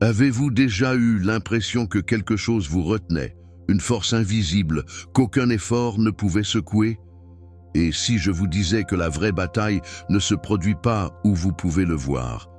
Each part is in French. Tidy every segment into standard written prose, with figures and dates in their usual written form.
Avez-vous déjà eu l'impression que quelque chose vous retenait, une force invisible qu'aucun effort ne pouvait secouer? Et si je vous disais que la vraie bataille ne se produit pas où vous pouvez le voir,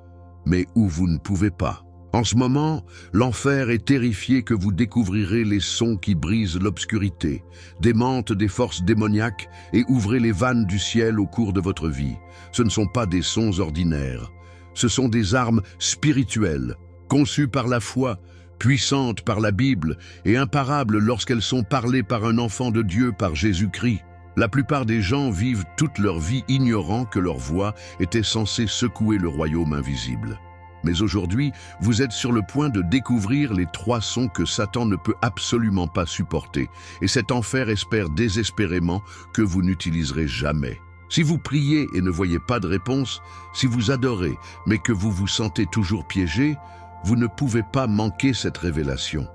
mais où vous ne pouvez pas? En ce moment, l'enfer est terrifié que vous découvrirez les sons qui brisent l'obscurité, démentent des forces démoniaques et ouvrez les vannes du ciel au cours de votre vie. Ce ne sont pas des sons ordinaires. Ce sont des armes spirituelles, conçues par la foi, puissantes par la Bible et imparables lorsqu'elles sont parlées par un enfant de Dieu, par Jésus-Christ. La plupart des gens vivent toute leur vie ignorant que leur voix était censée secouer le royaume invisible. Mais aujourd'hui, vous êtes sur le point de découvrir les 3 sons que Satan ne peut absolument pas supporter, et cet enfer espère désespérément que vous n'utiliserez jamais. Si vous priez et ne voyez pas de réponse, si vous adorez mais que vous vous sentez toujours piégé, vous ne pouvez pas manquer cette révélation.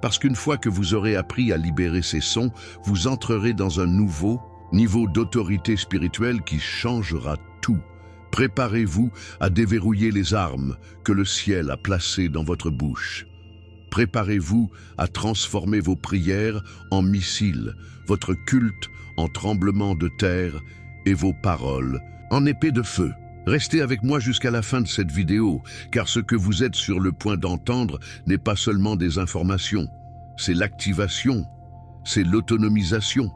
Parce qu'une fois que vous aurez appris à libérer ces sons, vous entrerez dans un nouveau niveau d'autorité spirituelle qui changera tout. Préparez-vous à déverrouiller les armes que le ciel a placées dans votre bouche. Préparez-vous à transformer vos prières en missiles, votre culte en tremblement de terre et vos paroles en épée de feu. Restez avec moi jusqu'à la fin de cette vidéo, car ce que vous êtes sur le point d'entendre n'est pas seulement des informations, c'est l'activation, c'est l'autonomisation.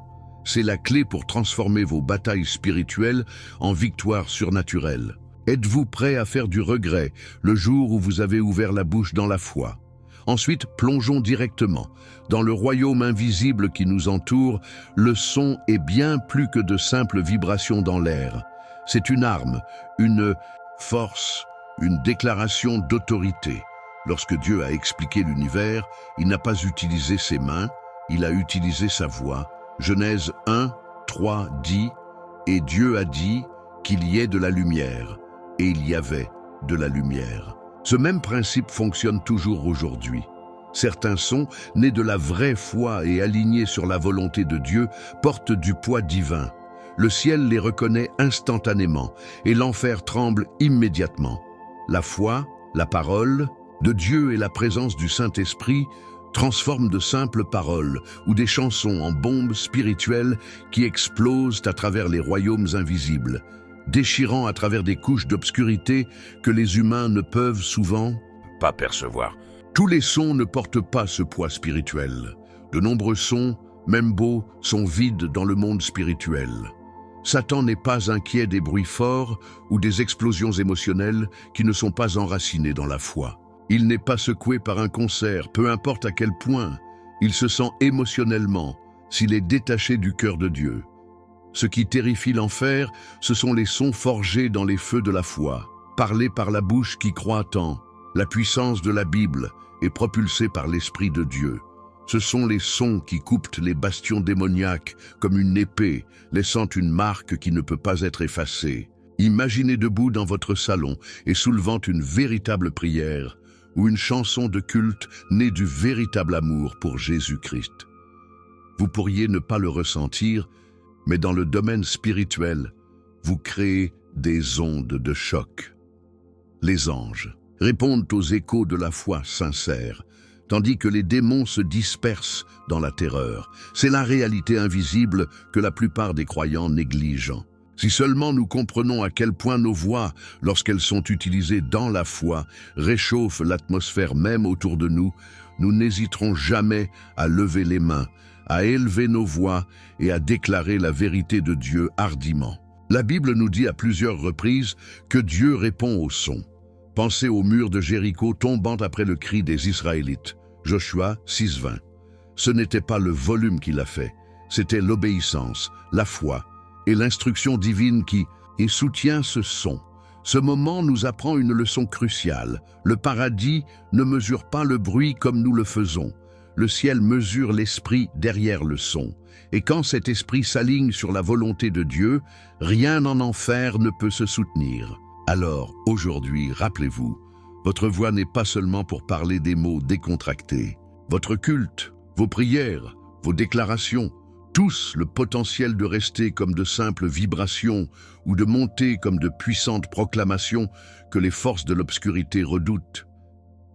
C'est la clé pour transformer vos batailles spirituelles en victoires surnaturelles. Êtes-vous prêt à faire du regret le jour où vous avez ouvert la bouche dans la foi? Ensuite, plongeons directement. Dans le royaume invisible qui nous entoure, le son est bien plus que de simples vibrations dans l'air. C'est une arme, une force, une déclaration d'autorité. Lorsque Dieu a expliqué l'univers, il n'a pas utilisé ses mains, il a utilisé sa voix. Genèse 1, 3 dit « Et Dieu a dit qu'il y ait de la lumière, et il y avait de la lumière. » Ce même principe fonctionne toujours aujourd'hui. Certains sons, nés de la vraie foi et alignés sur la volonté de Dieu, portent du poids divin. Le ciel les reconnaît instantanément, et l'enfer tremble immédiatement. La foi, la parole de Dieu et la présence du Saint-Esprit transforment de simples paroles ou des chansons en bombes spirituelles qui explosent à travers les royaumes invisibles, déchirant à travers des couches d'obscurité que les humains ne peuvent souvent pas percevoir. Tous les sons ne portent pas ce poids spirituel. De nombreux sons, même beaux, sont vides dans le monde spirituel. Satan n'est pas inquiet des bruits forts ou des explosions émotionnelles qui ne sont pas enracinées dans la foi. Il n'est pas secoué par un concert, peu importe à quel point il se sent émotionnellement, s'il est détaché du cœur de Dieu. Ce qui terrifie l'enfer, ce sont les sons forgés dans les feux de la foi, parlés par la bouche qui croit tant. La puissance de la Bible est propulsée par l'Esprit de Dieu. Ce sont les sons qui coupent les bastions démoniaques comme une épée, laissant une marque qui ne peut pas être effacée. Imaginez debout dans votre salon et soulevant une véritable prière, ou une chanson de culte née du véritable amour pour Jésus-Christ. Vous pourriez ne pas le ressentir, mais dans le domaine spirituel, vous créez des ondes de choc. Les anges répondent aux échos de la foi sincère, tandis que les démons se dispersent dans la terreur. C'est la réalité invisible que la plupart des croyants négligent. Si seulement nous comprenons à quel point nos voix, lorsqu'elles sont utilisées dans la foi, réchauffent l'atmosphère même autour de nous, nous n'hésiterons jamais à lever les mains, à élever nos voix et à déclarer la vérité de Dieu hardiment. La Bible nous dit à plusieurs reprises que Dieu répond au son. Pensez au mur de Jéricho tombant après le cri des Israélites. Joshua 6:20. Ce n'était pas le volume qui l'a fait, c'était l'obéissance, la foi et l'instruction divine qui soutient ce son. Ce moment nous apprend une leçon cruciale. Le paradis ne mesure pas le bruit comme nous le faisons. Le ciel mesure l'esprit derrière le son. Et quand cet esprit s'aligne sur la volonté de Dieu, rien en enfer ne peut se soutenir. Alors, aujourd'hui, rappelez-vous, votre voix n'est pas seulement pour parler des mots décontractés. Votre culte, vos prières, vos déclarations, tous le potentiel de rester comme de simples vibrations ou de monter comme de puissantes proclamations que les forces de l'obscurité redoutent.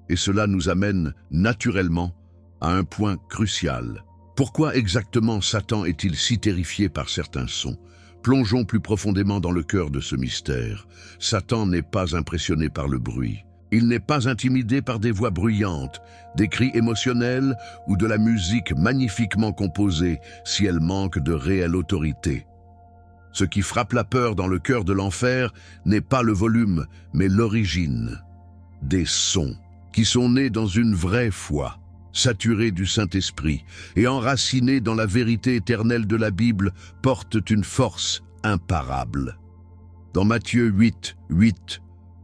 Et cela nous amène naturellement à un point crucial. Pourquoi exactement Satan est-il si terrifié par certains sons? Plongeons plus profondément dans le cœur de ce mystère. Satan n'est pas impressionné par le bruit. Il n'est pas intimidé par des voix bruyantes, des cris émotionnels ou de la musique magnifiquement composée si elle manque de réelle autorité. Ce qui frappe la peur dans le cœur de l'enfer n'est pas le volume, mais l'origine. Des sons qui sont nés dans une vraie foi, saturés du Saint-Esprit et enracinés dans la vérité éternelle de la Bible, portent une force imparable. Dans Matthieu 8,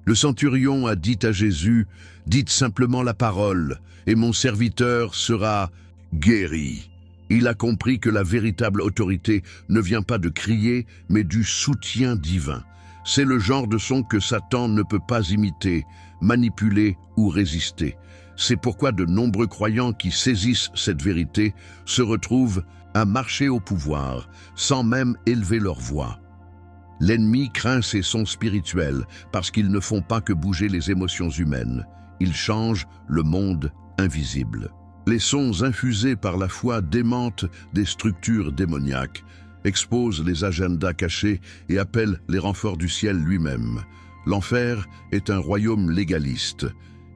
le centurion a dit à Jésus, « Dites simplement la parole, et mon serviteur sera guéri. » Il a compris que la véritable autorité ne vient pas de crier, mais du soutien divin. C'est le genre de son que Satan ne peut pas imiter, manipuler ou résister. C'est pourquoi de nombreux croyants qui saisissent cette vérité se retrouvent à marcher au pouvoir, sans même élever leur voix. L'ennemi craint ces sons spirituels parce qu'ils ne font pas que bouger les émotions humaines. Ils changent le monde invisible. Les sons infusés par la foi démentent des structures démoniaques, exposent les agendas cachés et appellent les renforts du ciel lui-même. L'enfer est un royaume légaliste.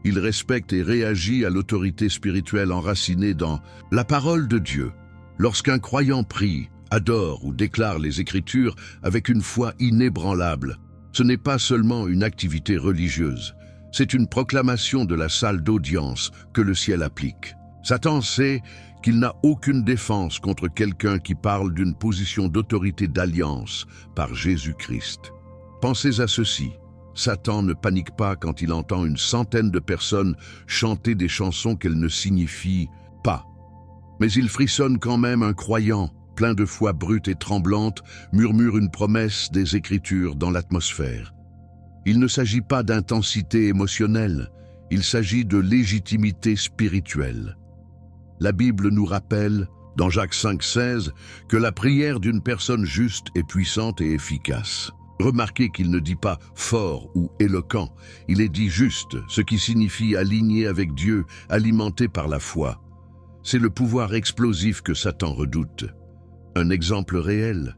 Il respecte et réagit à l'autorité spirituelle enracinée dans la parole de Dieu. Lorsqu'un croyant prie, adore ou déclare les Écritures avec une foi inébranlable, ce n'est pas seulement une activité religieuse, c'est une proclamation de la salle d'audience que le ciel applique. Satan sait qu'il n'a aucune défense contre quelqu'un qui parle d'une position d'autorité d'alliance par Jésus-Christ. Pensez à ceci. Satan ne panique pas quand il entend une centaine de personnes chanter des chansons qu'elles ne signifient pas. Mais il frissonne quand même un croyant, plein de foi brute et tremblante, murmure une promesse des Écritures dans l'atmosphère. Il ne s'agit pas d'intensité émotionnelle, il s'agit de légitimité spirituelle. La Bible nous rappelle, dans Jacques 5,16, que la prière d'une personne juste est puissante et efficace. Remarquez qu'il ne dit pas fort ou éloquent, il est dit juste, ce qui signifie aligné avec Dieu, alimenté par la foi. C'est le pouvoir explosif que Satan redoute. Un exemple réel.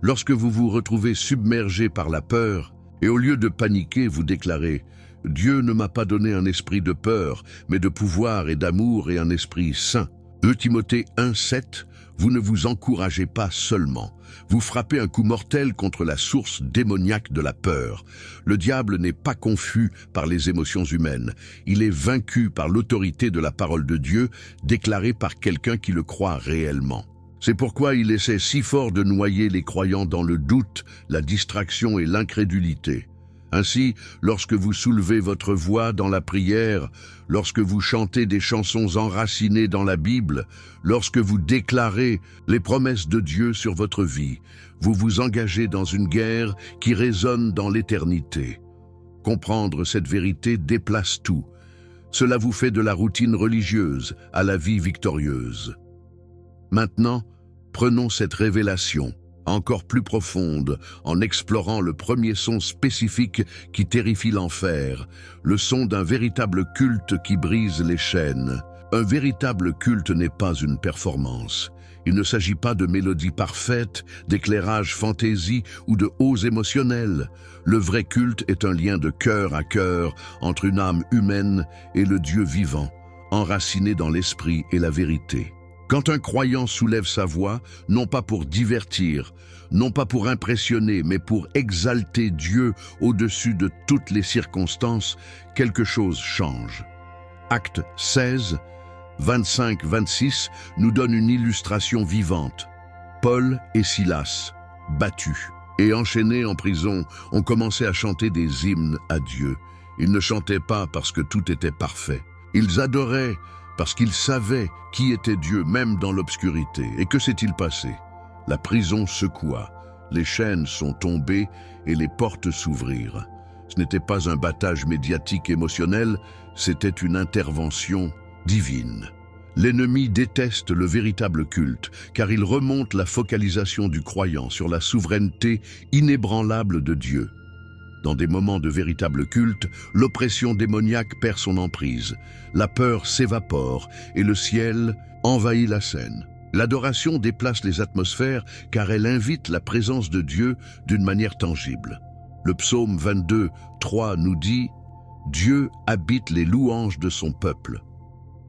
Lorsque vous vous retrouvez submergé par la peur, et au lieu de paniquer, vous déclarez « Dieu ne m'a pas donné un esprit de peur, mais de pouvoir et d'amour et un esprit saint. » 2 Timothée 1,7, vous ne vous encouragez pas seulement. Vous frappez un coup mortel contre la source démoniaque de la peur. Le diable n'est pas confus par les émotions humaines. Il est vaincu par l'autorité de la parole de Dieu, déclarée par quelqu'un qui le croit réellement. C'est pourquoi il essaie si fort de noyer les croyants dans le doute, la distraction et l'incrédulité. Ainsi, lorsque vous soulevez votre voix dans la prière, lorsque vous chantez des chansons enracinées dans la Bible, lorsque vous déclarez les promesses de Dieu sur votre vie, vous vous engagez dans une guerre qui résonne dans l'éternité. Comprendre cette vérité déplace tout. Cela vous fait de la routine religieuse à la vie victorieuse. Maintenant, prenons cette révélation encore plus profonde en explorant le premier son spécifique qui terrifie l'enfer, le son d'un véritable culte qui brise les chaînes. Un véritable culte n'est pas une performance. Il ne s'agit pas de mélodies parfaites, d'éclairage fantaisie ou de hauts émotionnels. Le vrai culte est un lien de cœur à cœur entre une âme humaine et le Dieu vivant, enraciné dans l'esprit et la vérité. Quand un croyant soulève sa voix, non pas pour divertir, non pas pour impressionner, mais pour exalter Dieu au-dessus de toutes les circonstances, quelque chose change. Acte 16, 25-26 nous donne une illustration vivante. Paul et Silas, battus et enchaînés en prison, ont commencé à chanter des hymnes à Dieu. Ils ne chantaient pas parce que tout était parfait. Ils adoraient parce qu'ils savaient qui était Dieu même dans l'obscurité. Et que s'est-il passé? La prison secoua, les chaînes sont tombées et les portes s'ouvrirent. Ce n'était pas un battage médiatique émotionnel, c'était une intervention divine. L'ennemi déteste le véritable culte, car il remonte la focalisation du croyant sur la souveraineté inébranlable de Dieu. Dans des moments de véritable culte, l'oppression démoniaque perd son emprise, la peur s'évapore et le ciel envahit la scène. L'adoration déplace les atmosphères car elle invite la présence de Dieu d'une manière tangible. Le psaume 22, 3 nous dit « Dieu habite les louanges de son peuple ».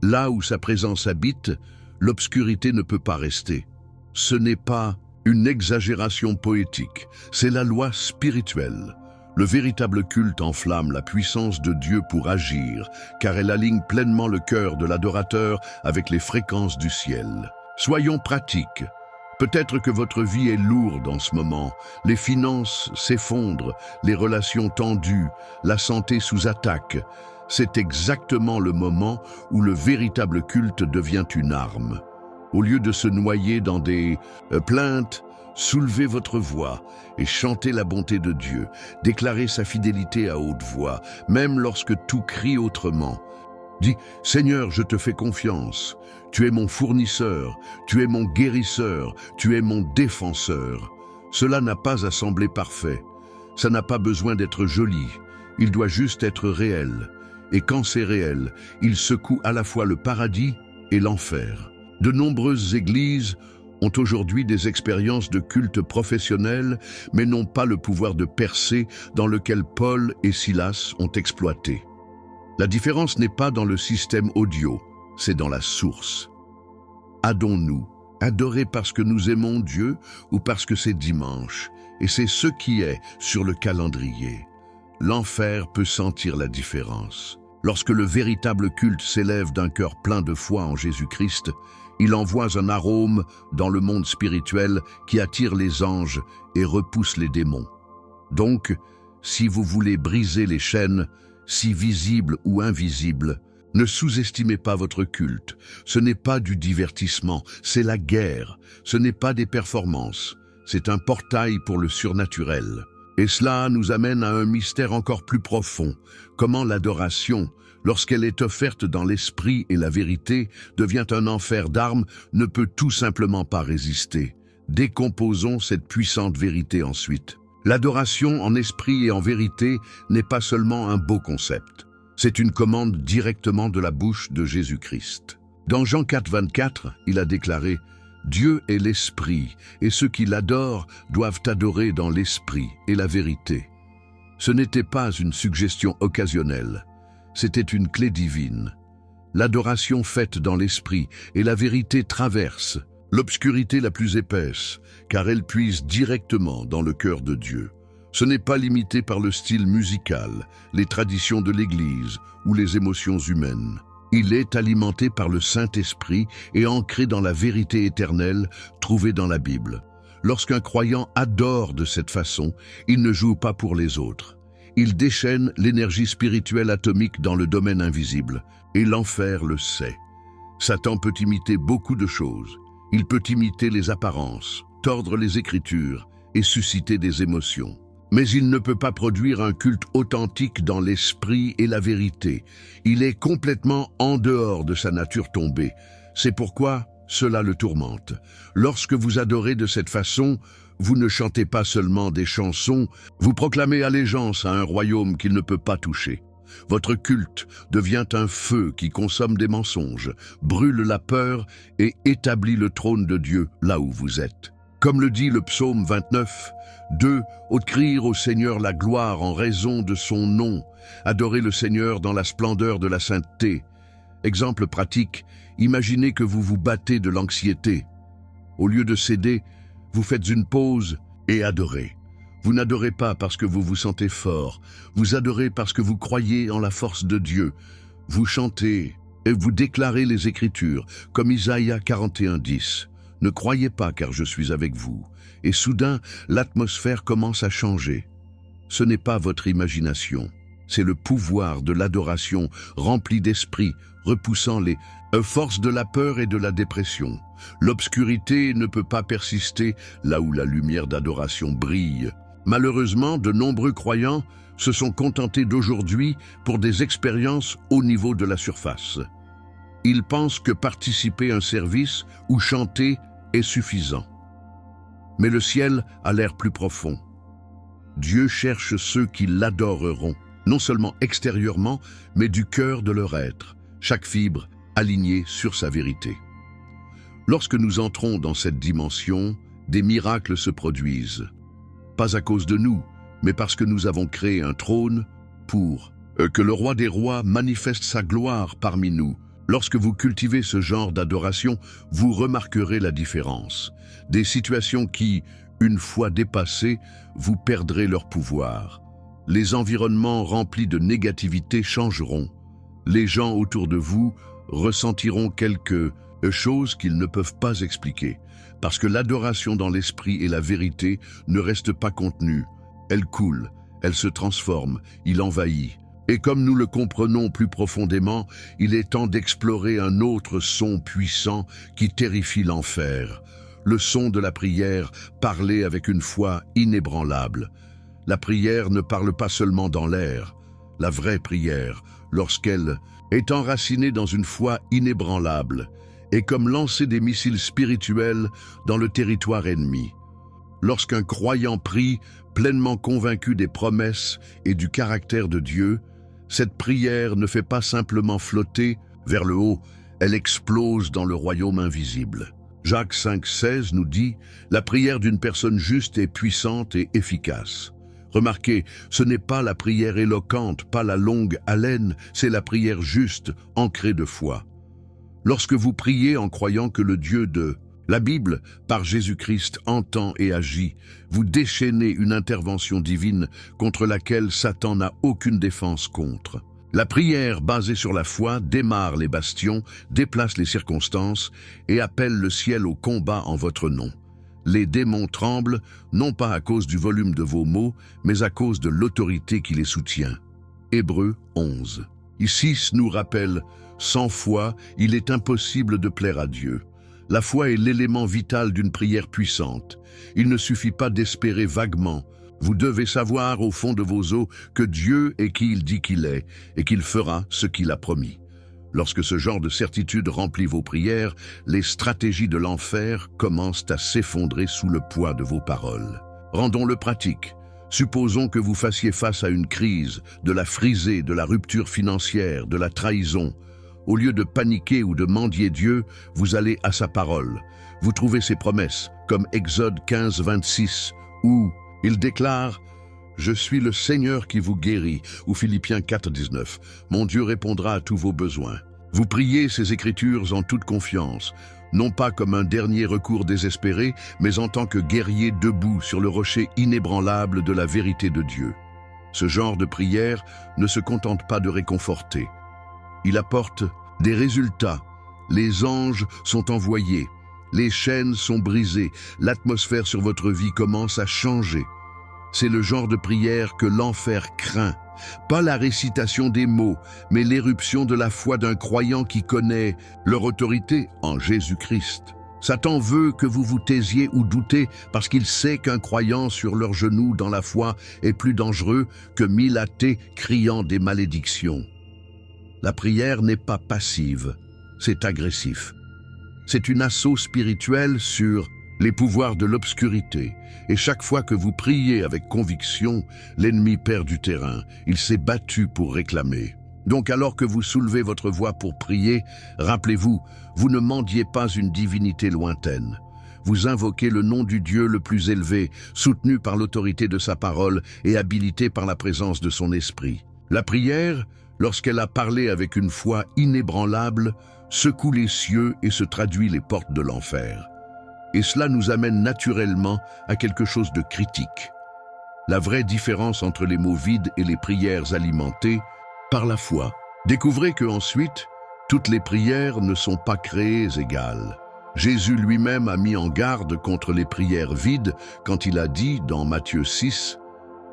Là où sa présence habite, l'obscurité ne peut pas rester. Ce n'est pas une exagération poétique, c'est la loi spirituelle. Le véritable culte enflamme la puissance de Dieu pour agir, car elle aligne pleinement le cœur de l'adorateur avec les fréquences du ciel. Soyons pratiques. Peut-être que votre vie est lourde en ce moment, les finances s'effondrent, les relations tendues, la santé sous attaque. C'est exactement le moment où le véritable culte devient une arme. Au lieu de se noyer dans des plaintes, soulevez votre voix et chantez la bonté de Dieu. Déclarez sa fidélité à haute voix, même lorsque tout crie autrement. Dis, Seigneur, je te fais confiance. Tu es mon fournisseur, tu es mon guérisseur, tu es mon défenseur. Cela n'a pas à sembler parfait. Ça n'a pas besoin d'être joli. Il doit juste être réel. Et quand c'est réel, il secoue à la fois le paradis et l'enfer. De nombreuses églises ont aujourd'hui des expériences de culte professionnel, mais n'ont pas le pouvoir de percer dans lequel Paul et Silas ont exploité. La différence n'est pas dans le système audio, c'est dans la source. Adons-nous, adorer parce que nous aimons Dieu ou parce que c'est dimanche, et c'est ce qui est sur le calendrier. L'enfer peut sentir la différence. Lorsque le véritable culte s'élève d'un cœur plein de foi en Jésus-Christ, il envoie un arôme dans le monde spirituel qui attire les anges et repousse les démons. Donc, si vous voulez briser les chaînes, si visibles ou invisibles, ne sous-estimez pas votre culte. Ce n'est pas du divertissement, c'est la guerre. Ce n'est pas des performances, c'est un portail pour le surnaturel. Et cela nous amène à un mystère encore plus profond. Comment l'adoration, lorsqu'elle est offerte dans l'esprit et la vérité, devient un enfer d'armes, ne peut tout simplement pas résister. Décomposons cette puissante vérité ensuite. L'adoration en esprit et en vérité n'est pas seulement un beau concept. C'est une commande directement de la bouche de Jésus-Christ. Dans Jean 4, 24, il a déclaré « Dieu est l'esprit, et ceux qui l'adorent doivent adorer dans l'esprit et la vérité. » Ce n'était pas une suggestion occasionnelle, c'était une clé divine. L'adoration faite dans l'esprit et la vérité traverse l'obscurité la plus épaisse, car elle puise directement dans le cœur de Dieu. Ce n'est pas limité par le style musical, les traditions de l'Église ou les émotions humaines. Il est alimenté par le Saint-Esprit et ancré dans la vérité éternelle trouvée dans la Bible. Lorsqu'un croyant adore de cette façon, il ne joue pas pour les autres. Il déchaîne l'énergie spirituelle atomique dans le domaine invisible, et l'enfer le sait. Satan peut imiter beaucoup de choses. Il peut imiter les apparences, tordre les Écritures et susciter des émotions. Mais il ne peut pas produire un culte authentique dans l'esprit et la vérité. Il est complètement en dehors de sa nature tombée. C'est pourquoi cela le tourmente. Lorsque vous adorez de cette façon, vous ne chantez pas seulement des chansons, vous proclamez allégeance à un royaume qu'il ne peut pas toucher. Votre culte devient un feu qui consomme des mensonges, brûle la peur et établit le trône de Dieu là où vous êtes. Comme le dit le psaume 29, 2. Offrir au Seigneur la gloire en raison de son nom, adorer le Seigneur dans la splendeur de la sainteté. Exemple pratique, imaginez que vous vous battez de l'anxiété. Au lieu de céder, vous faites une pause et adorez. Vous n'adorez pas parce que vous vous sentez fort, vous adorez parce que vous croyez en la force de Dieu. Vous chantez et vous déclarez les Écritures, comme Isaïe 41, 10. Ne croyez pas car je suis avec vous. Et soudain, l'atmosphère commence à changer. Ce n'est pas votre imagination, c'est le pouvoir de l'adoration rempli d'esprit, repoussant les forces de la peur et de la dépression. L'obscurité ne peut pas persister là où la lumière d'adoration brille. Malheureusement, de nombreux croyants se sont contentés d'aujourd'hui pour des expériences au niveau de la surface. Ils pensent que participer à un service ou chanter est suffisant. Mais le ciel a l'air plus profond. Dieu cherche ceux qui l'adoreront, non seulement extérieurement, mais du cœur de leur être, chaque fibre alignée sur sa vérité. Lorsque nous entrons dans cette dimension, des miracles se produisent. Pas à cause de nous, mais parce que nous avons créé un trône pour que le roi des rois manifeste sa gloire parmi nous. Lorsque vous cultivez ce genre d'adoration, vous remarquerez la différence. Des situations qui, une fois dépassées, vous perdrez leur pouvoir. Les environnements remplis de négativité changeront. Les gens autour de vous ressentiront quelque chose qu'ils ne peuvent pas expliquer, parce que l'adoration dans l'esprit et la vérité ne reste pas contenue. Elle coule, elle se transforme, il envahit. Et comme nous le comprenons plus profondément, il est temps d'explorer un autre son puissant qui terrifie l'enfer. Le son de la prière parlée avec une foi inébranlable. La prière ne parle pas seulement dans l'air. La vraie prière, lorsqu'elle est enracinée dans une foi inébranlable, est comme lancer des missiles spirituels dans le territoire ennemi. Lorsqu'un croyant prie, pleinement convaincu des promesses et du caractère de Dieu, cette prière ne fait pas simplement flotter vers le haut, elle explose dans le royaume invisible. Jacques 5,16 nous dit « La prière d'une personne juste est puissante et efficace ». Remarquez, ce n'est pas la prière éloquente, pas la longue haleine, c'est la prière juste, ancrée de foi. Lorsque vous priez en croyant que le Dieu de la Bible, par Jésus-Christ, entend et agit, vous déchaînez une intervention divine contre laquelle Satan n'a aucune défense contre. La prière basée sur la foi démarre les bastions, déplace les circonstances et appelle le ciel au combat en votre nom. Les démons tremblent, non pas à cause du volume de vos mots, mais à cause de l'autorité qui les soutient. Hébreux 11. Ici nous rappelle, sans foi, il est impossible de plaire à Dieu. La foi est l'élément vital d'une prière puissante. Il ne suffit pas d'espérer vaguement. Vous devez savoir au fond de vos os que Dieu est qui il dit qu'il est et qu'il fera ce qu'il a promis. Lorsque ce genre de certitude remplit vos prières, les stratégies de l'enfer commencent à s'effondrer sous le poids de vos paroles. Rendons-le pratique. Supposons que vous fassiez face à une crise, de la frisée, de la rupture financière, de la trahison. Au lieu de paniquer ou de mendier Dieu, vous allez à sa parole. Vous trouvez ses promesses, comme Exode 15, 26, où il déclare « Je suis le Seigneur qui vous guérit » ou Philippiens 4, 19. « Mon Dieu répondra à tous vos besoins ». Vous priez ces Écritures en toute confiance, non pas comme un dernier recours désespéré, mais en tant que guerrier debout sur le rocher inébranlable de la vérité de Dieu. Ce genre de prière ne se contente pas de réconforter. Il apporte des résultats. Les anges sont envoyés, les chaînes sont brisées, l'atmosphère sur votre vie commence à changer. C'est le genre de prière que l'enfer craint. Pas la récitation des mots, mais l'éruption de la foi d'un croyant qui connaît leur autorité en Jésus-Christ. Satan veut que vous vous taisiez ou doutez parce qu'il sait qu'un croyant sur leurs genoux dans la foi est plus dangereux que 1000 athées criant des malédictions. La prière n'est pas passive, c'est agressif. C'est une assaut spirituelle sur les pouvoirs de l'obscurité. Et chaque fois que vous priez avec conviction, l'ennemi perd du terrain. Il s'est battu pour réclamer. Donc alors que vous soulevez votre voix pour prier, rappelez-vous, vous ne mendiez pas une divinité lointaine. Vous invoquez le nom du Dieu le plus élevé, soutenu par l'autorité de sa parole et habilité par la présence de son esprit. La prière, lorsqu'elle a parlé avec une foi inébranlable, secoue les cieux et se traduit les portes de l'enfer. Et cela nous amène naturellement à quelque chose de critique. La vraie différence entre les mots vides et les prières alimentées par la foi. Découvrez que ensuite, toutes les prières ne sont pas créées égales. Jésus lui-même a mis en garde contre les prières vides quand il a dit dans Matthieu 6,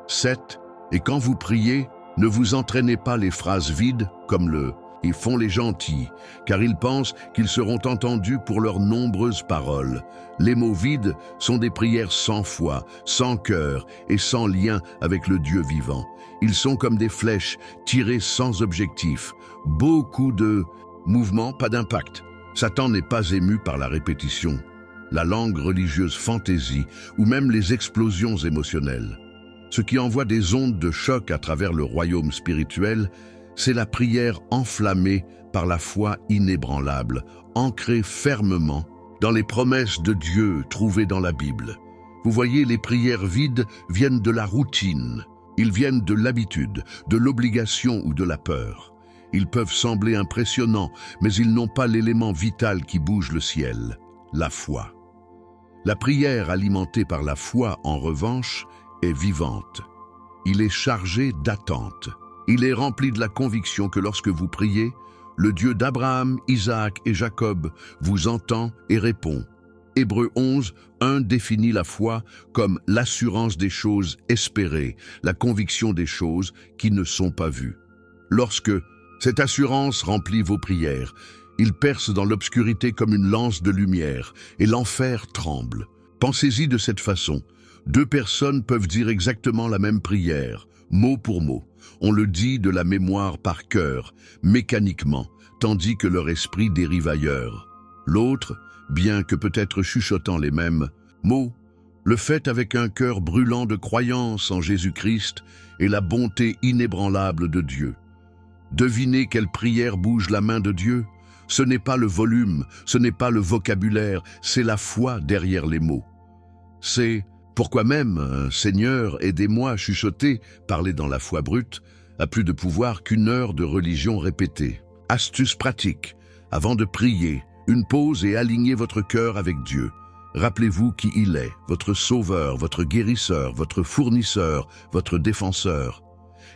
7, « Et quand vous priez, ne vous entraînez pas les phrases vides comme le « Ils font les gentils », car ils pensent qu'ils seront entendus pour leurs nombreuses paroles. Les mots vides sont des prières sans foi, sans cœur et sans lien avec le Dieu vivant. Ils sont comme des flèches tirées sans objectif. Beaucoup de mouvements, pas d'impact. Satan n'est pas ému par la répétition, la langue religieuse fantaisie ou même les explosions émotionnelles. Ce qui envoie des ondes de choc à travers le royaume spirituel, c'est la prière enflammée par la foi inébranlable, ancrée fermement dans les promesses de Dieu trouvées dans la Bible. Vous voyez, les prières vides viennent de la routine. Ils viennent de l'habitude, de l'obligation ou de la peur. Ils peuvent sembler impressionnants, mais ils n'ont pas l'élément vital qui bouge le ciel, la foi. La prière alimentée par la foi, en revanche, est vivante. Il est chargé d'attente. Il est rempli de la conviction que lorsque vous priez, le Dieu d'Abraham, Isaac et Jacob vous entend et répond. Hébreux 11, 1 définit la foi comme l'assurance des choses espérées, la conviction des choses qui ne sont pas vues. Lorsque cette assurance remplit vos prières, il perce dans l'obscurité comme une lance de lumière, et l'enfer tremble. Pensez-y de cette façon. Deux personnes peuvent dire exactement la même prière, mot pour mot. On le dit de la mémoire par cœur, mécaniquement, tandis que leur esprit dérive ailleurs. L'autre, bien que peut-être chuchotant les mêmes mots, le fait avec un cœur brûlant de croyance en Jésus-Christ et la bonté inébranlable de Dieu. Devinez quelle prière bouge la main de Dieu? Ce n'est pas le volume, ce n'est pas le vocabulaire, c'est la foi derrière les mots. C'est pourquoi même « Seigneur, aidez-moi » chuchoter, parler dans la foi brute, a plus de pouvoir qu'une heure de religion répétée. Astuce pratique, avant de prier, une pause et alignez votre cœur avec Dieu. Rappelez-vous qui il est, votre sauveur, votre guérisseur, votre fournisseur, votre défenseur.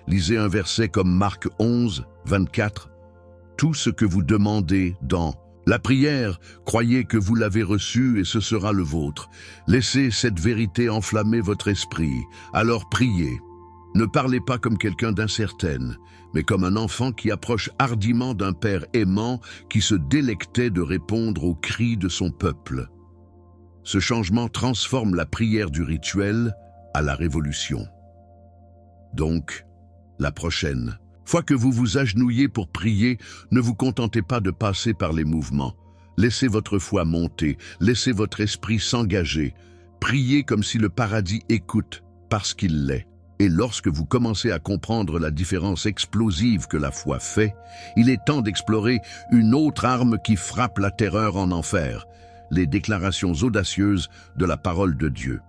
Lisez un verset comme Marc 11, 24. Tout ce que vous demandez dans la prière, croyez que vous l'avez reçu et ce sera le vôtre. Laissez cette vérité enflammer votre esprit, alors priez. Ne parlez pas comme quelqu'un d'incertaine, mais comme un enfant qui approche hardiment d'un père aimant qui se délectait de répondre aux cris de son peuple. Ce changement transforme la prière du rituel à la révolution. Donc, la prochaine fois que vous vous agenouillez pour prier, ne vous contentez pas de passer par les mouvements. Laissez votre foi monter, laissez votre esprit s'engager. Priez comme si le paradis écoute, parce qu'il l'est. Et lorsque vous commencez à comprendre la différence explosive que la foi fait, il est temps d'explorer une autre arme qui frappe la terreur en enfer, les déclarations audacieuses de la parole de Dieu.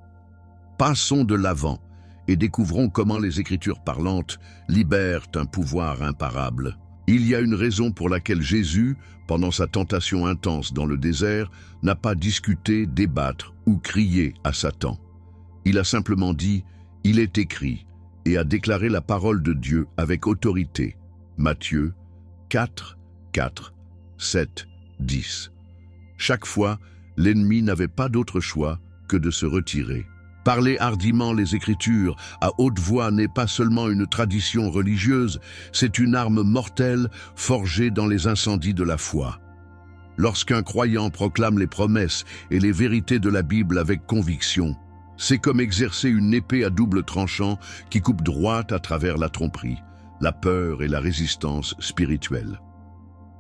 Passons de l'avant et découvrons comment les Écritures parlantes libèrent un pouvoir imparable. Il y a une raison pour laquelle Jésus, pendant sa tentation intense dans le désert, n'a pas discuté, débattre ou crié à Satan. Il a simplement dit « Il est écrit » et a déclaré la parole de Dieu avec autorité. Matthieu 4, 4, 7, 10. Chaque fois, l'ennemi n'avait pas d'autre choix que de se retirer. Parler hardiment les Écritures à haute voix n'est pas seulement une tradition religieuse, c'est une arme mortelle forgée dans les incendies de la foi. Lorsqu'un croyant proclame les promesses et les vérités de la Bible avec conviction, c'est comme exercer une épée à double tranchant qui coupe droit à travers la tromperie, la peur et la résistance spirituelle.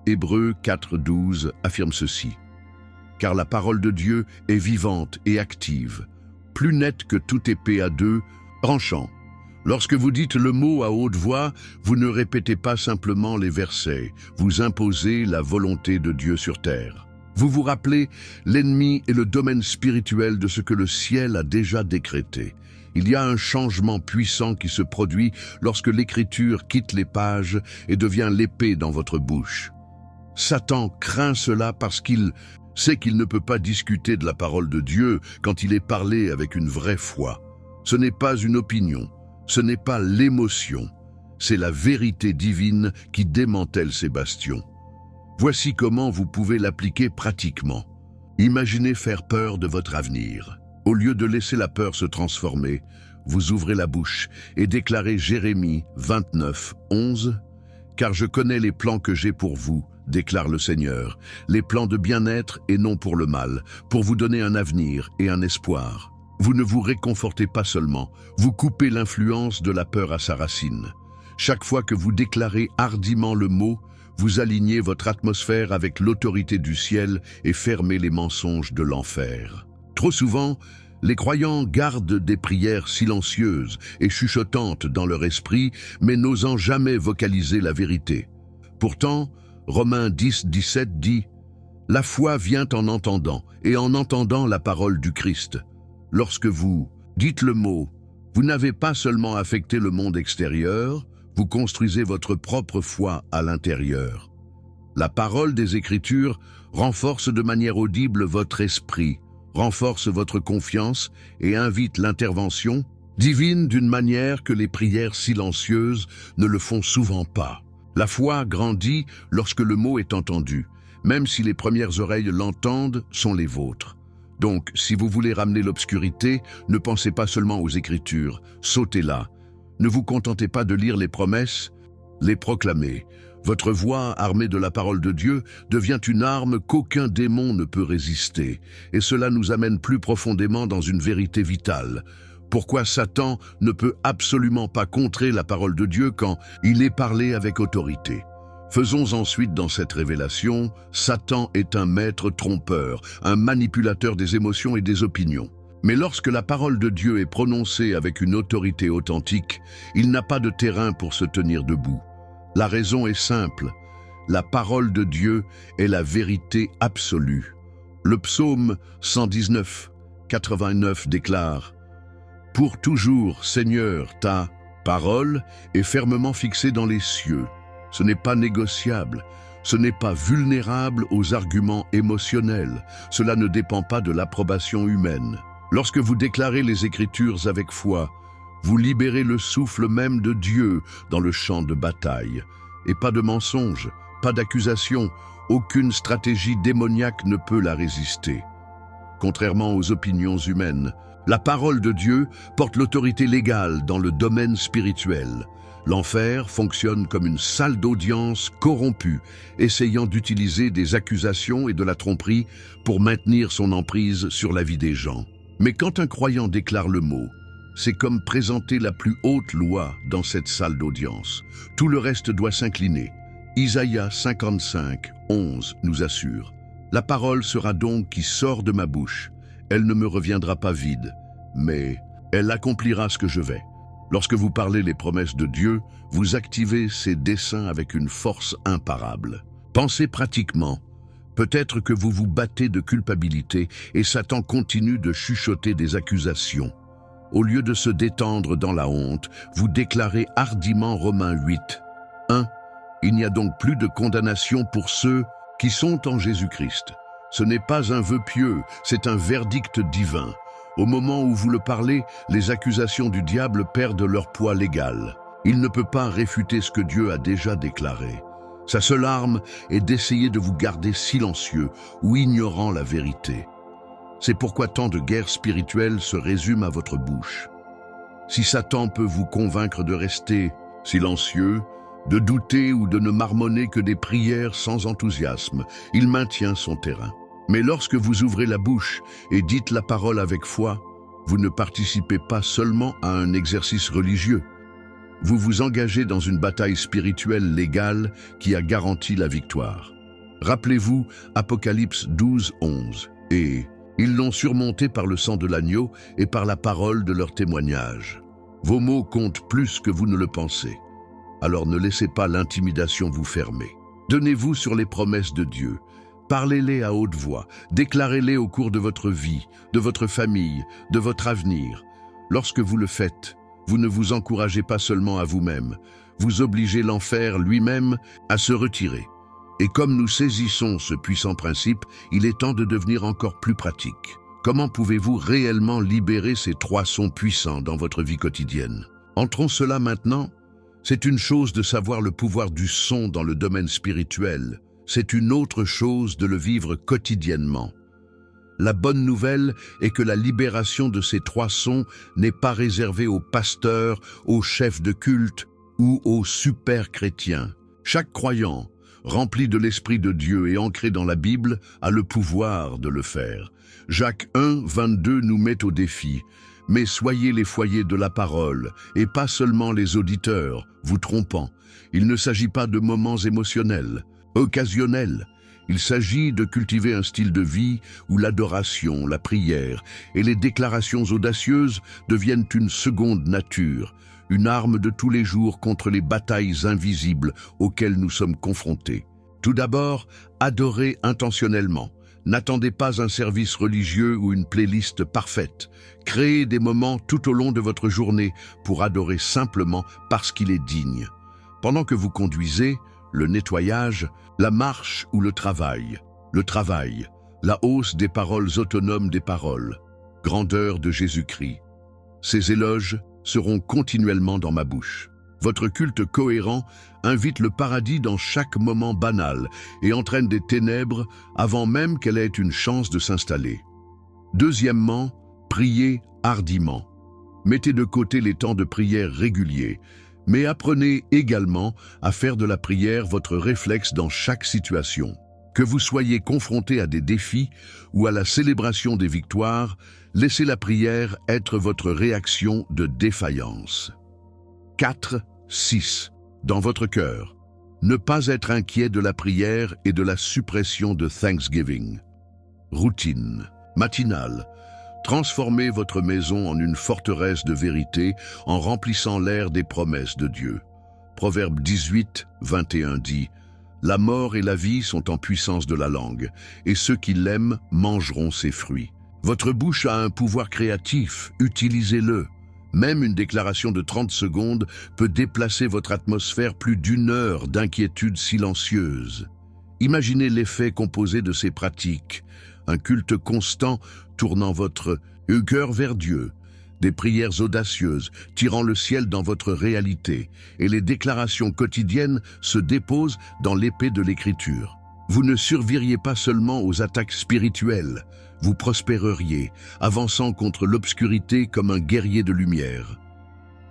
Hébreux 4.12 affirme ceci. « Car la parole de Dieu est vivante et active, plus nette que toute épée à deux, tranchant. Lorsque vous dites le mot à haute voix, vous ne répétez pas simplement les versets, vous imposez la volonté de Dieu sur terre. Vous vous rappelez, l'ennemi est le domaine spirituel de ce que le ciel a déjà décrété. Il y a un changement puissant qui se produit lorsque l'Écriture quitte les pages et devient l'épée dans votre bouche. Satan craint cela parce qu'il sait qu'il ne peut pas discuter de la parole de Dieu quand il est parlé avec une vraie foi. Ce n'est pas une opinion, ce n'est pas l'émotion, c'est la vérité divine qui démantèle ces bastions. Voici comment vous pouvez l'appliquer pratiquement. Imaginez faire peur de votre avenir. Au lieu de laisser la peur se transformer, vous ouvrez la bouche et déclarez Jérémie 29, 11 « Car je connais les plans que j'ai pour vous, déclare le Seigneur, les plans de bien-être et non pour le mal, pour vous donner un avenir et un espoir. Vous ne vous réconfortez pas seulement, vous coupez l'influence de la peur à sa racine. Chaque fois que vous déclarez hardiment le mot, vous alignez votre atmosphère avec l'autorité du ciel et fermez les mensonges de l'enfer. Trop souvent, Les croyants gardent des prières silencieuses et chuchotantes dans leur esprit, mais n'osant jamais vocaliser la vérité. Pourtant, Romains 10, 17 dit « La foi vient en entendant, et en entendant la parole du Christ. » Lorsque vous dites le mot, vous n'avez pas seulement affecté le monde extérieur, vous construisez votre propre foi à l'intérieur. La parole des Écritures renforce de manière audible votre esprit, renforce votre confiance et invite l'intervention divine d'une manière que les prières silencieuses ne le font souvent pas. La foi grandit lorsque le mot est entendu, même si les premières oreilles l'entendent sont les vôtres. Donc, si vous voulez ramener l'obscurité, ne pensez pas seulement aux Écritures, sautez là. Ne vous contentez pas de lire les promesses, les proclamer. Votre voix, armée de la parole de Dieu, devient une arme qu'aucun démon ne peut résister. Et cela nous amène plus profondément dans une vérité vitale. Pourquoi Satan ne peut absolument pas contrer la parole de Dieu quand il est parlé avec autorité? Faisons ensuite dans cette révélation, Satan est un maître trompeur, un manipulateur des émotions et des opinions. Mais lorsque la parole de Dieu est prononcée avec une autorité authentique, il n'a pas de terrain pour se tenir debout. La raison est simple, la parole de Dieu est la vérité absolue. Le psaume 119, 89 déclare « Pour toujours, Seigneur, ta parole est fermement fixée dans les cieux. Ce n'est pas négociable, ce n'est pas vulnérable aux arguments émotionnels, cela ne dépend pas de l'approbation humaine. Lorsque vous déclarez les Écritures avec foi, vous libérez le souffle même de Dieu dans le champ de bataille. Et pas de mensonge, pas d'accusation, aucune stratégie démoniaque ne peut la résister. Contrairement aux opinions humaines, la parole de Dieu porte l'autorité légale dans le domaine spirituel. L'enfer fonctionne comme une salle d'audience corrompue, essayant d'utiliser des accusations et de la tromperie pour maintenir son emprise sur la vie des gens. Mais quand un croyant déclare le mot, c'est comme présenter la plus haute loi dans cette salle d'audience. Tout le reste doit s'incliner. Isaïe 55, 11 nous assure « La parole sera donc qui sort de ma bouche. Elle ne me reviendra pas vide, mais elle accomplira ce que je vais. » Lorsque vous parlez les promesses de Dieu, vous activez ses desseins avec une force imparable. Pensez pratiquement. Peut-être que vous vous battez de culpabilité et Satan continue de chuchoter des accusations. Au lieu de se détendre dans la honte, vous déclarez hardiment Romains 8, 1. Il n'y a donc plus de condamnation pour ceux qui sont en Jésus-Christ. Ce n'est pas un vœu pieux, c'est un verdict divin. Au moment où vous le parlez, les accusations du diable perdent leur poids légal. Il ne peut pas réfuter ce que Dieu a déjà déclaré. Sa seule arme est d'essayer de vous garder silencieux ou ignorant la vérité. C'est pourquoi tant de guerres spirituelles se résument à votre bouche. Si Satan peut vous convaincre de rester silencieux, de douter ou de ne marmonner que des prières sans enthousiasme, il maintient son terrain. Mais lorsque vous ouvrez la bouche et dites la parole avec foi, vous ne participez pas seulement à un exercice religieux. Vous vous engagez dans une bataille spirituelle légale qui a garanti la victoire. Rappelez-vous Apocalypse 12, 11. Et ils l'ont surmonté par le sang de l'agneau et par la parole de leur témoignage. Vos mots comptent plus que vous ne le pensez. Alors ne laissez pas l'intimidation vous fermer. Donnez-vous sur les promesses de Dieu. Parlez-les à haute voix, déclarez-les au cours de votre vie, de votre famille, de votre avenir. Lorsque vous le faites, vous ne vous encouragez pas seulement à vous-même, vous obligez l'enfer lui-même à se retirer. Et comme nous saisissons ce puissant principe, il est temps de devenir encore plus pratique. Comment pouvez-vous réellement libérer ces trois sons puissants dans votre vie quotidienne? Entrons cela maintenant. C'est une chose de savoir le pouvoir du son dans le domaine spirituel. C'est une autre chose de le vivre quotidiennement. La bonne nouvelle est que la libération de ces trois sons n'est pas réservée aux pasteurs, aux chefs de culte ou aux super chrétiens. Chaque croyant, rempli de l'Esprit de Dieu et ancré dans la Bible, a le pouvoir de le faire. Jacques 1, 22 nous met au défi. Mais soyez les foyers de la parole, et pas seulement les auditeurs, vous trompant. Il ne s'agit pas de moments émotionnels, occasionnels. Il s'agit de cultiver un style de vie où l'adoration, la prière et les déclarations audacieuses deviennent une seconde nature, une arme de tous les jours contre les batailles invisibles auxquelles nous sommes confrontés. Tout d'abord, adorez intentionnellement. N'attendez pas un service religieux ou une playlist parfaite. Créez des moments tout au long de votre journée pour adorer simplement parce qu'il est digne. Pendant que vous conduisez, le nettoyage, la marche ou le travail, la hausse des paroles autonomes des paroles, grandeur de Jésus-Christ. Ces éloges seront continuellement dans ma bouche. Votre culte cohérent invite le paradis dans chaque moment banal et entraîne des ténèbres avant même qu'elle ait une chance de s'installer. Deuxièmement, priez hardiment. Mettez de côté les temps de prière réguliers, mais apprenez également à faire de la prière votre réflexe dans chaque situation. Que vous soyez confronté à des défis ou à la célébration des victoires, laissez la prière être votre réaction de défaillance. 4, 6. Dans votre cœur, ne pas être inquiet de la prière et de la suppression de Thanksgiving. Routine, matinale. Transformez votre maison en une forteresse de vérité en remplissant l'air des promesses de Dieu. Proverbe 18, 21 dit « La mort et la vie sont en puissance de la langue, et ceux qui l'aiment mangeront ses fruits. » Votre bouche a un pouvoir créatif, utilisez-le. Même une déclaration de 30 secondes peut déplacer votre atmosphère plus d'une heure d'inquiétude silencieuse. Imaginez l'effet composé de ces pratiques, un culte constant tournant votre cœur vers Dieu, des prières audacieuses tirant le ciel dans votre réalité, et les déclarations quotidiennes se déposent dans l'épée de l'Écriture. Vous ne survivriez pas seulement aux attaques spirituelles, vous prospéreriez, avançant contre l'obscurité comme un guerrier de lumière.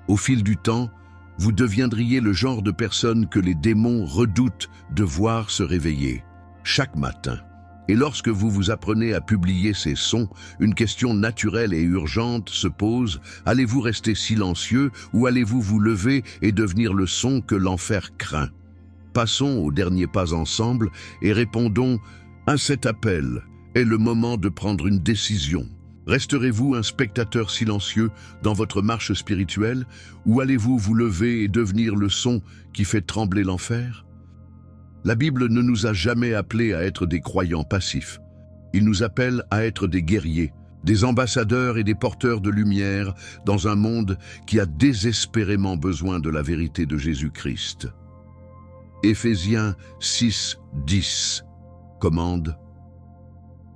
Au fil du temps, vous deviendriez le genre de personne que les démons redoutent de voir se réveiller chaque matin. Et lorsque vous vous apprenez à publier ces sons, une question naturelle et urgente se pose: allez-vous rester silencieux ou allez-vous vous lever et devenir le son que l'enfer craint? Passons au dernier pas ensemble et répondons à cet appel. Est le moment de prendre une décision. Resterez-vous un spectateur silencieux dans votre marche spirituelle ou allez-vous vous lever et devenir le son qui fait trembler l'enfer? La Bible ne nous a jamais appelés à être des croyants passifs. Il nous appelle à être des guerriers, des ambassadeurs et des porteurs de lumière dans un monde qui a désespérément besoin de la vérité de Jésus-Christ. Éphésiens 6, 10 commande: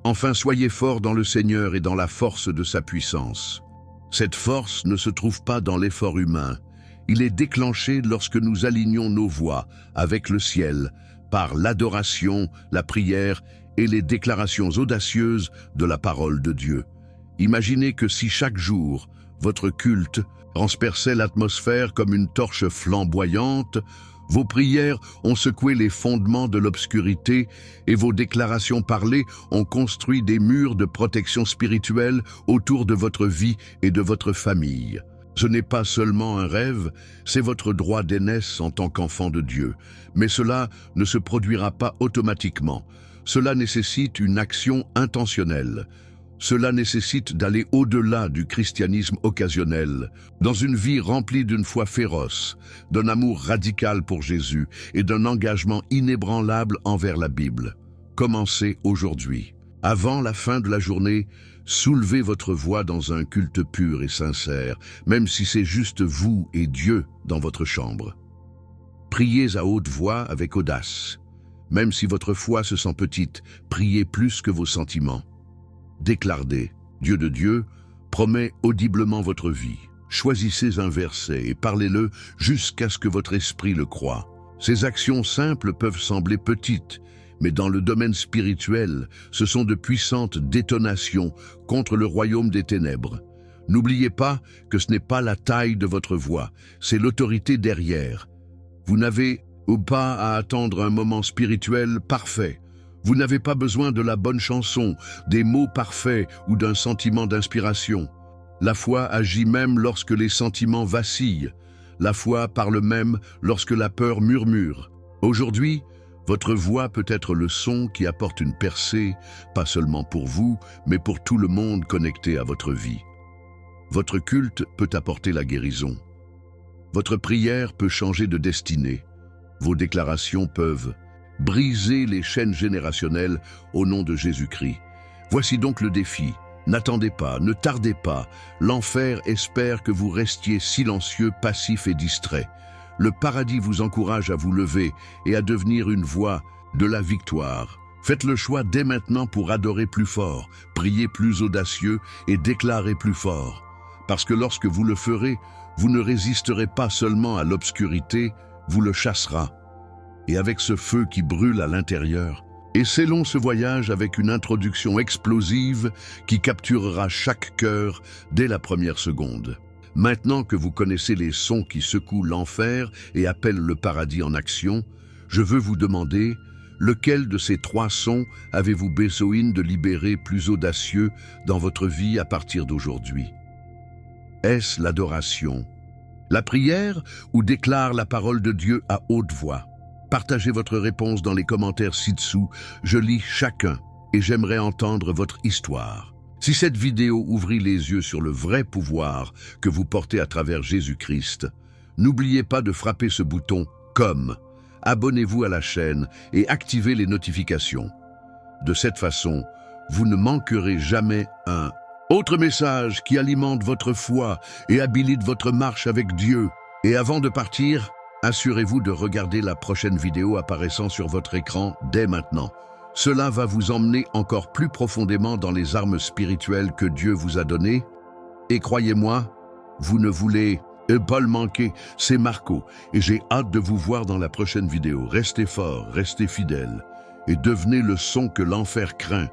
Enfin, soyez forts dans le Seigneur et dans la force de sa puissance. Cette force ne se trouve pas dans l'effort humain. Il est déclenché lorsque nous alignons nos voix avec le ciel par l'adoration, la prière et les déclarations audacieuses de la parole de Dieu. Imaginez que si chaque jour, votre culte transperçait l'atmosphère comme une torche flamboyante, vos prières ont secoué les fondements de l'obscurité et vos déclarations parlées ont construit des murs de protection spirituelle autour de votre vie et de votre famille. Ce n'est pas seulement un rêve, c'est votre droit d'aînesse en tant qu'enfant de Dieu. Mais cela ne se produira pas automatiquement. Cela nécessite une action intentionnelle. Cela nécessite d'aller au-delà du christianisme occasionnel, dans une vie remplie d'une foi féroce, d'un amour radical pour Jésus et d'un engagement inébranlable envers la Bible. Commencez aujourd'hui. Avant la fin de la journée, soulevez votre voix dans un culte pur et sincère, même si c'est juste vous et Dieu dans votre chambre. Priez à haute voix avec audace. Même si votre foi se sent petite, priez plus que vos sentiments. Déclarez, Dieu de Dieu promet audiblement votre vie. Choisissez un verset et parlez-le jusqu'à ce que votre esprit le croie. Ces actions simples peuvent sembler petites, mais dans le domaine spirituel, ce sont de puissantes détonations contre le royaume des ténèbres. N'oubliez pas que ce n'est pas la taille de votre voix, c'est l'autorité derrière. Vous n'avez pas à attendre un moment spirituel parfait. Vous n'avez pas besoin de la bonne chanson, des mots parfaits ou d'un sentiment d'inspiration. La foi agit même lorsque les sentiments vacillent. La foi parle même lorsque la peur murmure. Aujourd'hui, Votre voix peut être le son qui apporte une percée, pas seulement pour vous, mais pour tout le monde connecté à votre vie. Votre culte peut apporter la guérison. Votre prière peut changer de destinée. Vos déclarations peuvent briser les chaînes générationnelles au nom de Jésus-Christ. Voici donc le défi. N'attendez pas, ne tardez pas. L'enfer espère que vous restiez silencieux, passif et distrait. Le paradis vous encourage à vous lever et à devenir une voix de la victoire. Faites le choix dès maintenant pour adorer plus fort, prier plus audacieux et déclarer plus fort. Parce que lorsque vous le ferez, vous ne résisterez pas seulement à l'obscurité, vous le chassera. Et avec ce feu qui brûle à l'intérieur, et scellons ce voyage avec une introduction explosive qui capturera chaque cœur dès la première seconde. Maintenant que vous connaissez les sons qui secouent l'enfer et appellent le paradis en action, je veux vous demander, lequel de ces 3 sons avez-vous besoin de libérer plus audacieux dans votre vie à partir d'aujourd'hui? Est-ce l'adoration, la prière ou déclare la parole de Dieu à haute voix? Partagez votre réponse dans les commentaires ci-dessous, je lis chacun et j'aimerais entendre votre histoire. Si cette vidéo ouvrit les yeux sur le vrai pouvoir que vous portez à travers Jésus-Christ, n'oubliez pas de frapper ce bouton « Comme ». Abonnez-vous à la chaîne et activez les notifications. De cette façon, vous ne manquerez jamais un autre message qui alimente votre foi et habilite votre marche avec Dieu. Et avant de partir, assurez-vous de regarder la prochaine vidéo apparaissant sur votre écran dès maintenant. Cela va vous emmener encore plus profondément dans les armes spirituelles que Dieu vous a données. Et croyez-moi, vous ne voulez pas le manquer. C'est Marco et j'ai hâte de vous voir dans la prochaine vidéo. Restez forts, restez fidèles et devenez le son que l'enfer craint.